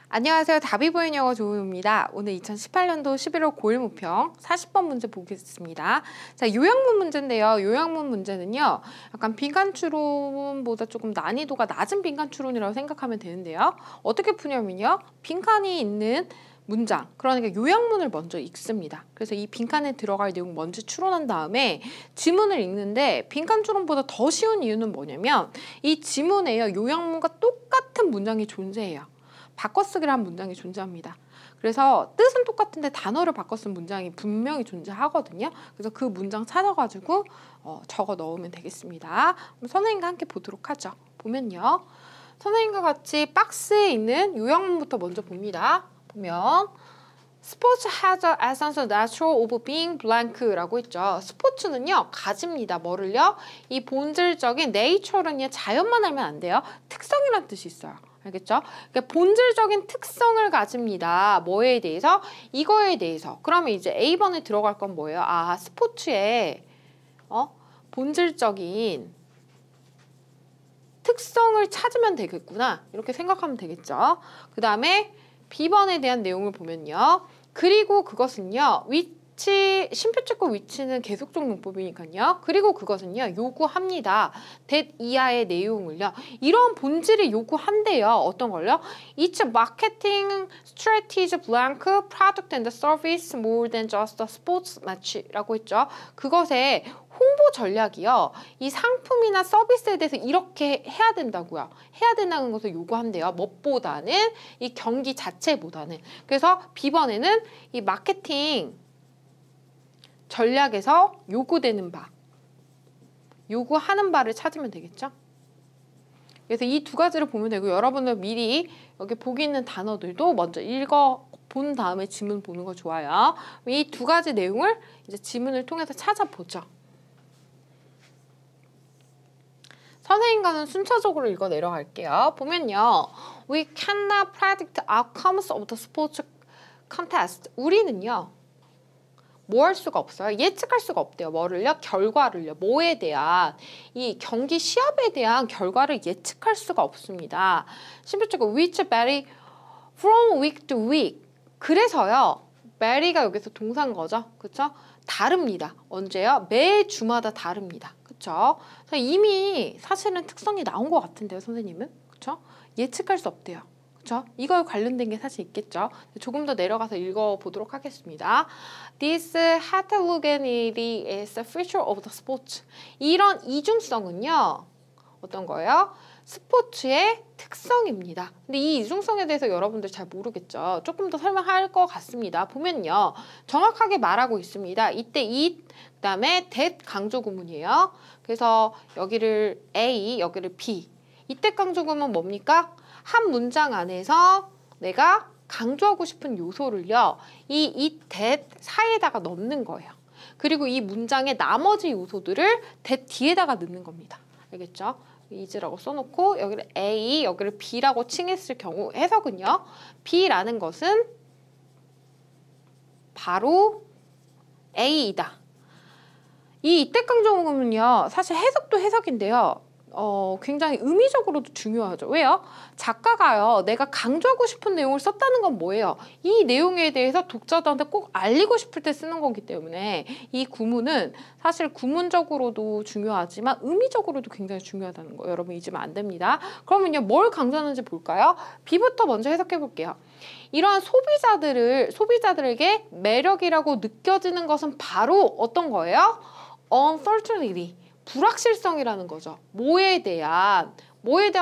안녕하세요. 답이 보이는 영어 조우입니다. 오늘 2018년도 11월 고1 모평 40번 문제 보겠습니다. 자, 요약문 문제인데요. 요약문 문제는요. 약간 빈칸 추론보다 조금 난이도가 낮은 빈칸 추론이라고 생각하면 되는데요. 어떻게 푸냐면요. 빈칸이 있는 문장, 그러니까 요약문을 먼저 읽습니다. 그래서 이 빈칸에 들어갈 내용 먼저 추론한 다음에 지문을 읽는데 빈칸 추론보다 더 쉬운 이유는 뭐냐면 이 지문에요. 요약문과 똑같은 문장이 존재해요. 바꿔쓰기를 한 문장이 존재합니다. 그래서 뜻은 똑같은데 단어를 바꿔 쓴 문장이 분명히 존재하거든요. 그래서 그 문장 찾아가지고 적어 넣으면 되겠습니다. 그럼 선생님과 함께 보도록 하죠. 보면요. 선생님과 같이 박스에 있는 요약문부터 먼저 봅니다. 보면 스포츠 has a essence natural of being blank라고 했죠. 스포츠는요 가집니다. 뭐를요? 이 본질적인 nature는요 자연만 알면 안 돼요. 특성이란 뜻이 있어요. 알겠죠? 그러니까 본질적인 특성을 가집니다. 뭐에 대해서? 이거에 대해서. 그러면 이제 A번에 들어갈 건 뭐예요? 아, 스포츠의 본질적인 특성을 찾으면 되겠구나. 이렇게 생각하면 되겠죠. 그 다음에 B번에 대한 내용을 보면요. 그리고 그것은요. 심표체과 위치는 계속적 용법이니까요. 그리고 그것은요. 요구합니다. that 이하의 내용을요. 이런 본질을 요구한대요. 어떤 걸요? It's marketing strategy blank product and service more than just a sports match라고 했죠. 그것의 홍보 전략이요. 이 상품이나 서비스에 대해서 이렇게 해야 된다고요. 해야 된다는 것을 요구한대요. 무엇보다는 이 경기 자체보다는. 그래서 B번에는 이 마케팅 전략에서 요구되는 바, 요구하는 바를 찾으면 되겠죠? 그래서 이 두 가지를 보면 되고 여러분은 미리 여기 보기 있는 단어들도 먼저 읽어본 다음에 지문 보는 거 좋아요. 이 두 가지 내용을 이제 지문을 통해서 찾아보죠. 선생님과는 순차적으로 읽어 내려갈게요. 보면요. We cannot predict outcomes of the sports contest. 우리는요. 뭐 할 수가 없어요. 예측할 수가 없대요. 뭐를요? 결과를요. 뭐에 대한 이 경기 시합에 대한 결과를 예측할 수가 없습니다. 심표적으로 which vary from week to week. 그래서요. vary가 여기서 동사인 거죠. 그렇죠? 다릅니다. 언제요? 매 주마다 다릅니다. 그렇죠? 이미 사실은 특성이 나온 것 같은데요. 선생님은. 그렇죠? 예측할 수 없대요. 그렇죠? 이걸 관련된 게 사실 있겠죠. 조금 더 내려가서 읽어보도록 하겠습니다. This heterogeneity is a feature of the sport. 이런 이중성은요. 어떤 거예요? 스포츠의 특성입니다. 근데 이 이중성에 대해서 여러분들 잘 모르겠죠. 조금 더 설명할 것 같습니다. 보면요. 정확하게 말하고 있습니다. 이때 it, 그 다음에 that 강조 구문이에요. 그래서 여기를 A, 여기를 B. 이때 강조 구문 뭡니까? 한 문장 안에서 내가 강조하고 싶은 요소를요. 이 it, that 사이에다가 넣는 거예요. 그리고 이 문장의 나머지 요소들을 that 뒤에다가 넣는 겁니다. 알겠죠? is라고 써놓고 여기를 A, 여기를 B라고 칭했을 경우 해석은요. B라는 것은 바로 A이다. 이 이때 강조문은요. 사실 해석도 해석인데요. 굉장히 의미적으로도 중요하죠. 왜요? 작가가요. 내가 강조하고 싶은 내용을 썼다는 건 뭐예요? 이 내용에 대해서 독자들한테 꼭 알리고 싶을 때 쓰는 거기 때문에 이 구문은 사실 구문적으로도 중요하지만 의미적으로도 굉장히 중요하다는 거 여러분 잊으면 안 됩니다. 그러면요. 뭘 강조하는지 볼까요? B부터 먼저 해석해 볼게요. 이러한 소비자들에게 매력이라고 느껴지는 것은 바로 어떤 거예요? uncertainty. 불확실성이라는 거죠. 뭐에 대한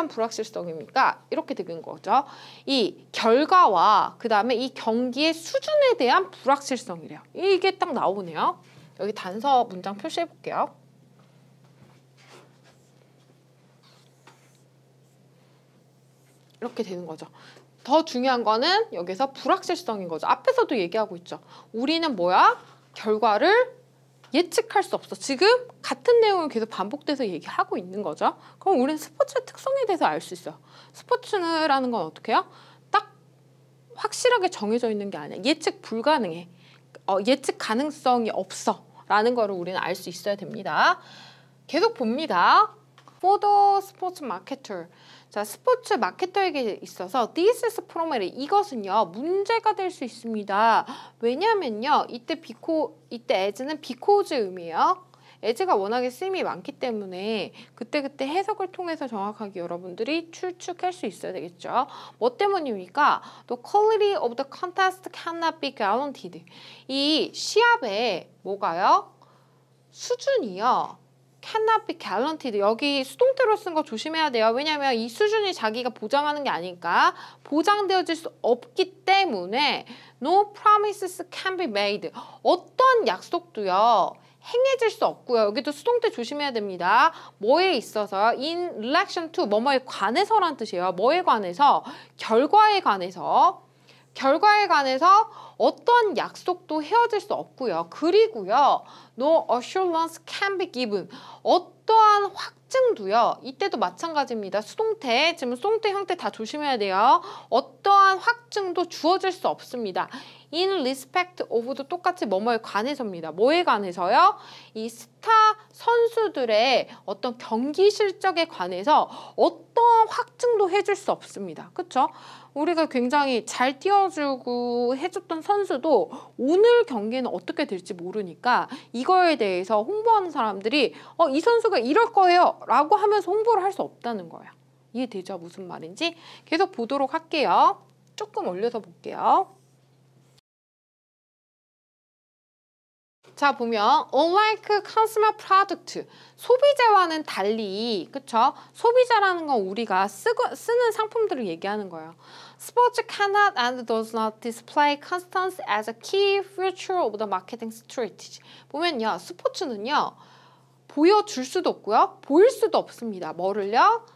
불확실성입니까? 이렇게 되는 거죠. 이 결과와 그 다음에 이 경기의 수준에 대한 불확실성이래요. 이게 딱 나오네요. 여기 단서 문장 표시해 볼게요. 이렇게 되는 거죠. 더 중요한 거는 여기서 불확실성인 거죠. 앞에서도 얘기하고 있죠. 우리는 뭐야? 결과를 예측할 수 없어. 지금 같은 내용을 계속 반복돼서 얘기하고 있는 거죠. 그럼 우리는 스포츠의 특성에 대해서 알 수 있어요. 스포츠라는 건 어떻게 해요? 딱 확실하게 정해져 있는 게 아니야. 예측 불가능해. 예측 가능성이 없어. 라는 거를 우리는 알 수 있어야 됩니다. 계속 봅니다. For the sports marketer. 자, 스포츠 마케터에게 있어서 this is problematic. 이것은요, 문제가 될 수 있습니다. 왜냐면요, 이때 as는 because 의미예요. as가 워낙에 쓰임이 많기 때문에 그때그때 해석을 통해서 정확하게 여러분들이 추측할 수 있어야 되겠죠. 뭐 때문입니까? The quality of the contest cannot be guaranteed. 이 시합의 뭐가요? 수준이요. cannot be guaranteed. 여기 수동태로 쓴 거 조심해야 돼요. 왜냐하면 이 수준이 자기가 보장하는 게 아니니까 보장되어질 수 없기 때문에 no promises can be made. 어떤 약속도요. 행해질 수 없고요. 여기도 수동태 조심해야 됩니다. 뭐에 있어서 in relation to 뭐뭐에 관해서란 뜻이에요. 뭐에 관해서? 결과에 관해서 어떤 약속도 헤어질 수 없고요. 그리고요. No assurance can be given. 어떠한 확증도요. 이때도 마찬가지입니다. 수동태, 지금 수동태 형태 다 조심해야 돼요. 어떠한 확증도 주어질 수 없습니다. In respect of도 똑같이 뭐뭐에 관해서입니다. 뭐에 관해서요? 이 스타 선수들의 어떤 경기 실적에 관해서 어떠한 확증도 해줄 수 없습니다. 그쵸? 우리가 굉장히 잘 뛰어주고 해줬던 선수도 오늘 경기는 어떻게 될지 모르니까 이거에 대해서 홍보하는 사람들이 이 선수가 이럴 거예요 라고 하면서 홍보를 할 수 없다는 거예요. 이해되죠? 무슨 말인지? 계속 보도록 할게요. 조금 올려서 볼게요. 자, 보면 unlike consumer product, 소비자와는 달리, 그쵸? 소비자라는 건 우리가 쓰는 상품들을 얘기하는 거예요. Sports cannot and does not display constance as a key feature of the marketing strategy. 보면요, 스포츠는요, 보여줄 수도 없고요, 보일 수도 없습니다. 뭐를요?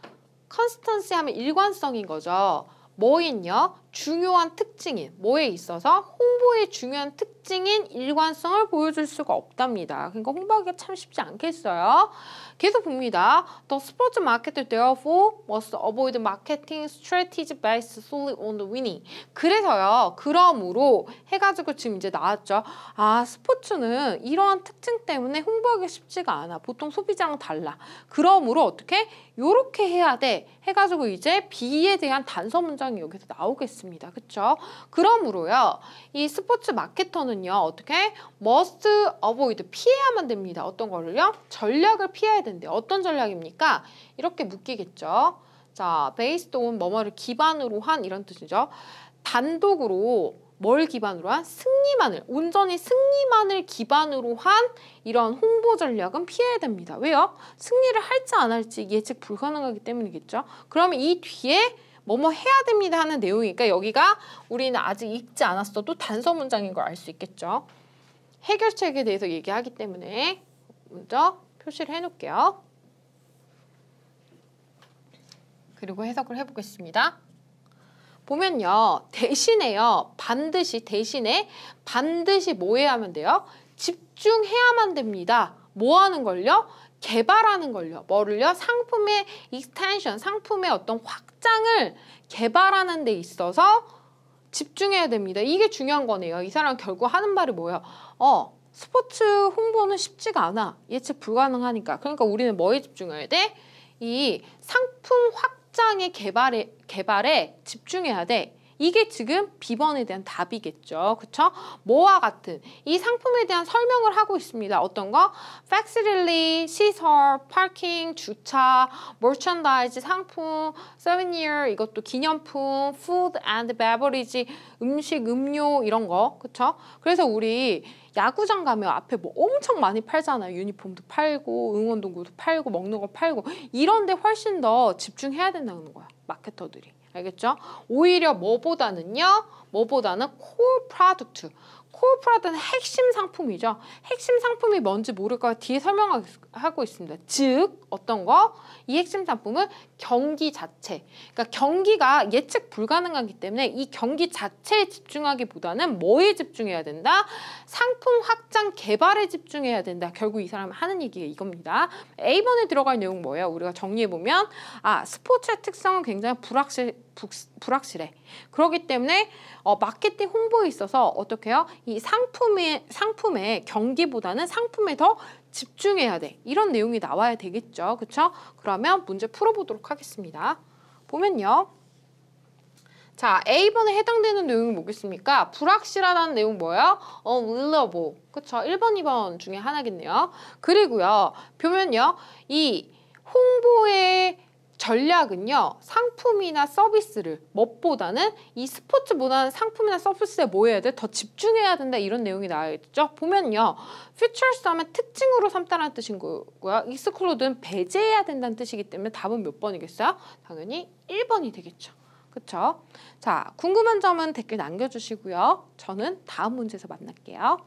constancy 하면 일관성인 거죠. 뭐인요? 중요한 특징인, 뭐에 있어서 홍보의 중요한 특징인 일관성을 보여줄 수가 없답니다. 그러니까 홍보하기가 참 쉽지 않겠어요. 계속 봅니다. The sports marketer therefore must avoid marketing strategy based solely on the winning. 그래서요, 그러므로 해가지고 지금 이제 나왔죠. 아, 스포츠는 이러한 특징 때문에 홍보하기 쉽지가 않아. 보통 소비자랑 달라. 그러므로 어떻게? 요렇게 해야 돼. 해가지고 이제 B에 대한 단서 문장이 여기서 나오겠습니다. 그쵸? 그러므로요, 이 스포츠 마케터는요, 어떻게? must avoid, 피해야만 됩니다. 어떤 거를요? 전략을 피해야 된대요. 어떤 전략입니까? 이렇게 묶이겠죠. 자, based on 뭐뭐를 기반으로 한 이런 뜻이죠. 단독으로 뭘 기반으로 한? 승리만을, 온전히 승리만을 기반으로 한 이런 홍보 전략은 피해야 됩니다. 왜요? 승리를 할지 안 할지 예측 불가능하기 때문이겠죠. 그러면 이 뒤에 뭐뭐 해야 됩니다 하는 내용이니까 여기가 우리는 아직 읽지 않았어도 단서 문장인 걸 알 수 있겠죠. 해결책에 대해서 얘기하기 때문에 먼저 표시를 해놓을게요. 그리고 해석을 해보겠습니다. 보면요, 대신에 반드시 뭐 해야 하면 돼요? 집중해야만 됩니다. 뭐 하는 걸요? 개발하는 걸요. 뭐를요? 상품의 익스텐션, 상품의 어떤 확장을 개발하는 데 있어서 집중해야 됩니다. 이게 중요한 거네요. 이 사람 결국 하는 말이 뭐예요? 스포츠 홍보는 쉽지가 않아. 예측 불가능하니까. 그러니까 우리는 뭐에 집중해야 돼? 이 상품 확장의 개발에 집중해야 돼. 이게 지금 B번에 대한 답이겠죠. 그쵸? 뭐와 같은 이 상품에 대한 설명을 하고 있습니다. 어떤 거? facility, 시설, 파킹, 주차, merchandise, 상품, souvenir, 이것도 기념품, food and beverage, 음식, 음료 이런 거. 그쵸? 그래서 우리 야구장 가면 앞에 뭐 엄청 많이 팔잖아요. 유니폼도 팔고 응원동구도 팔고 먹는 거 팔고 이런 데 훨씬 더 집중해야 된다는 거야. 마케터들이. 알겠죠? 오히려 뭐보다는 core product. core product는 핵심 상품이죠. 핵심 상품이 뭔지 모를까 뒤에 설명하고 있습니다. 즉 어떤 거? 이 핵심 상품은 경기 자체. 그러니까 경기가 예측 불가능하기 때문에 이 경기 자체에 집중하기보다는 뭐에 집중해야 된다? 상품 확장 개발에 집중해야 된다. 결국 이 사람이 하는 얘기가 이겁니다. A번에 들어갈 내용 뭐예요? 우리가 정리해보면 스포츠의 특성은 굉장히 불확실해. 그렇기 때문에 마케팅 홍보에 있어서 어떻게 해요? 이 상품의 경기보다는 상품에 더 집중해야 돼. 이런 내용이 나와야 되겠죠. 그쵸? 그러면 문제 풀어보도록 하겠습니다. 보면요. 자, A번에 해당되는 내용이 뭐겠습니까? 불확실하다는 내용 뭐예요? unreliable. 그쵸? 1번, 2번 중에 하나겠네요. 그리고요. 보면요. 이 홍보의 전략은요. 상품이나 서비스를 멋보다는 이 스포츠보다는 상품이나 서비스에 뭐 해야 돼? 더 집중해야 된다. 이런 내용이 나와 있죠. 보면요. features 하면 특징으로 삼다라는 뜻인 거고요. exclude는 배제해야 된다는 뜻이기 때문에 답은 몇 번이겠어요? 당연히 1번이 되겠죠. 그쵸? 자, 궁금한 점은 댓글 남겨주시고요. 저는 다음 문제에서 만날게요.